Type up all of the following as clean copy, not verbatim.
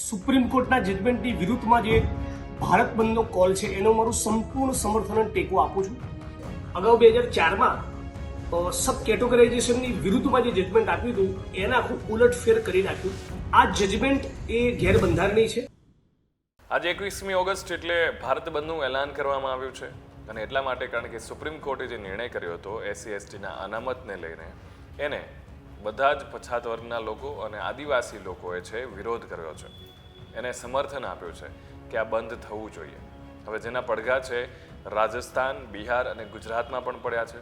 Supreme કોર્ટના જજમેન્ટની વિરુદ્ધમાં જે ભારત બંધનો કોલ છે એનો મારું સંપૂર્ણ સમર્થન અને ટેકો આપું છું. અગાઉ 2004માં સબ કેટેગરાઇઝેશનની વિરુદ્ધમાં જે જજમેન્ટ આપ્યું હતું એને આખું ઉલટફેર કરી નાખ્યું. આ જજમેન્ટ એ ગેરબંધારણીય છે. આજે 21મી ઓગસ્ટ એટલે ભારત બંધનું એલાન કરવામાં આવ્યું છે અને એટલા માટે કારણ કે સુપ્રીમ કોર્ટે જે નિર્ણય કર્યો હતો એસસી એસટીના અનામતને લઈને એને બધા જ પછાત વર્ગના લોકો અને આદિવાસી લોકોએ છે વિરોધ કર્યો છે, એને સમર્થન આપ્યું છે કે આ બંધ થવું જોઈએ. હવે જેના પડઘા છે રાજસ્થાન, બિહાર અને ગુજરાતમાં પણ પડ્યા છે.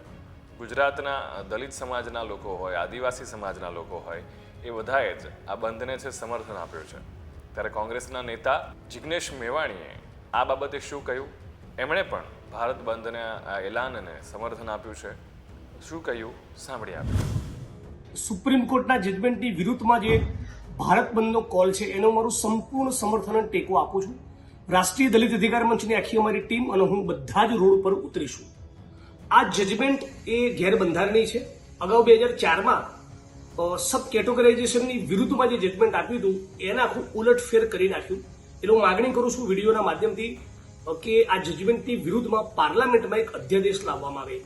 ગુજરાતના દલિત સમાજના લોકો હોય, આદિવાસી સમાજના લોકો હોય, એ બધાએ જ આ બંધને છે સમર્થન આપ્યું છે. ત્યારે કોંગ્રેસના નેતા જિગ્નેશ મેવાણીએ આ બાબતે શું કહ્યું, એમણે પણ ભારત બંધના આ એલાનને સમર્થન આપ્યું છે. શું કહ્યું સાંભળી આપ્યું. સુપ્રીમ કોર્ટના જજમેન્ટની વિરુદ્ધમાં જે ભારત બંધનો કોલ છે એનો મારું સંપૂર્ણ સમર્થન અને ટેકો આપું છું. રાષ્ટ્રીય દલિત અધિકાર મંચની આખી અમારી ટીમ અને હું બધા જ રોડ પર ઉતરીશું. આ જજમેન્ટ એ ગેરબંધારણીય છે. અગાઉ 2004માં સબ કેટેગરાઇઝેશનની વિરુદ્ધમાં જે જજમેન્ટ આપ્યું હતું એને આખું ઉલટફેર કરી નાખ્યું. એટલે હું માગણી કરું છું વિડીયોના માધ્યમથી કે આ જજમેન્ટની વિરુદ્ધમાં પાર્લામેન્ટમાં એક અધ્યાદેશ લાવવામાં આવે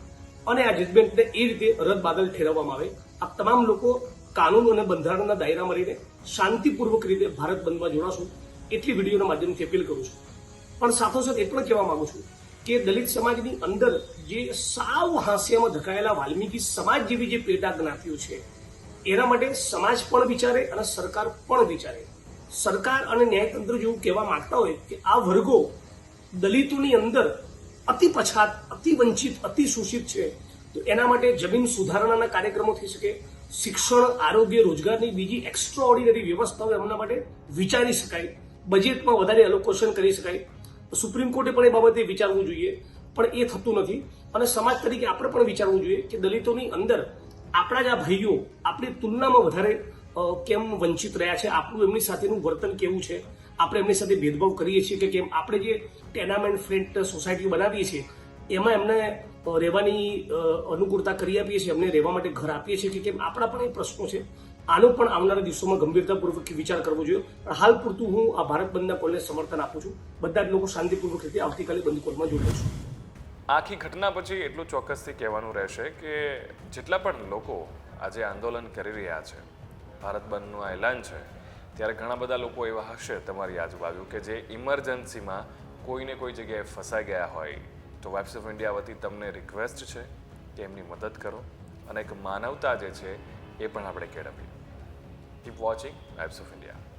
અને આ જજમેન્ટને એ રીતે રદબાદલ ઠેરવવામાં આવે. આપ તમામ લોકો કાનૂન અને બંધારણના દાયરામાં રહીને શાંતિપૂર્વક રીતે ભારત બંધમાં જોડાશું એટલી વિડીયોના માધ્યમથી અપીલ કરું છું. પણ સાથોસાથ એ પણ કહેવા માંગુ છું કે દલિત સમાજની અંદર જે સાવ હાંસિયામાં ધકાયેલા વાલ્મીકી સમાજ જેવી જે પેટા જ્ઞાતિઓ છે એના માટે સમાજ પણ વિચારે અને સરકાર પણ વિચારે. સરકાર અને ન્યાયતંત્ર જેવું કહેવા માંગતા હોય કે આ વર્ગો દલિતોની અંદર અતિ પછાત, અતિ વંચિત, અતિ શોષિત છે, તો એના માટે જમીન સુધારણાના કાર્યક્રમો થઈ શકે, શિક્ષણ, આરોગ્ય, રોજગારની બીજી એક્સ્ટ્રા ઓર્ડિનરી વ્યવસ્થાઓ એમના માટે વિચારી શકાય, બજેટમાં વધારે એલોકેશન કરી શકાય. સુપ્રીમ કોર્ટે પણ એ બાબતે વિચારવું જોઈએ, પણ એ થતું નથી. અને સમાજ તરીકે આપણે પણ વિચારવું જોઈએ કે દલિતોની અંદર આપણા જ આ ભાઈઓ આપણી તુલનામાં વધારે કેમ વંચિત રહ્યા છે, આપણું એમની સાથેનું વર્તન કેવું છે, આપણે એમની સાથે ભેદભાવ કરીએ છીએ કે કેમ, આપણે જે ટેનામેન્ટ ફ્રેન્ટ સોસાયટીઓ બનાવીએ છીએ એમાં એમને રહેવાની અનુકૂળતા કરી આપીએ છીએ, એમને રહેવા માટે ઘર આપીએ છીએ કે કેમ, આપણા પણ એ પ્રશ્નો છે. આનો પણ આવનારા દિવસોમાં ગંભીરતાપૂર્વક વિચાર કરવો જોઈએ. પણ હાલ પૂરતું હું આ ભારત બંધના કોલને સમર્થન આપું છું. બધા જ લોકો શાંતિપૂર્વક રીતે આવતીકાલે બંધ કોલમાં જોડાઈશું. આખી ઘટના પછી એટલું ચોક્કસથી કહેવાનું રહેશે કે જેટલા પણ લોકો આજે આંદોલન કરી રહ્યા છે, ભારત બંધનું આ એલાન છે, ત્યારે ઘણા બધા લોકો એવા હશે તમારી આજુબાજુ કે જે ઇમરજન્સીમાં કોઈને કોઈ જગ્યાએ ફસાઈ ગયા હોય, તો વાઇબ્સ ઓફ ઇન્ડિયા વતી તમને રિક્વેસ્ટ છે કે એમની મદદ કરો અને એક માનવતા જે છે એ પણ આપણે કેળવીએ. Keep watching vibes of India.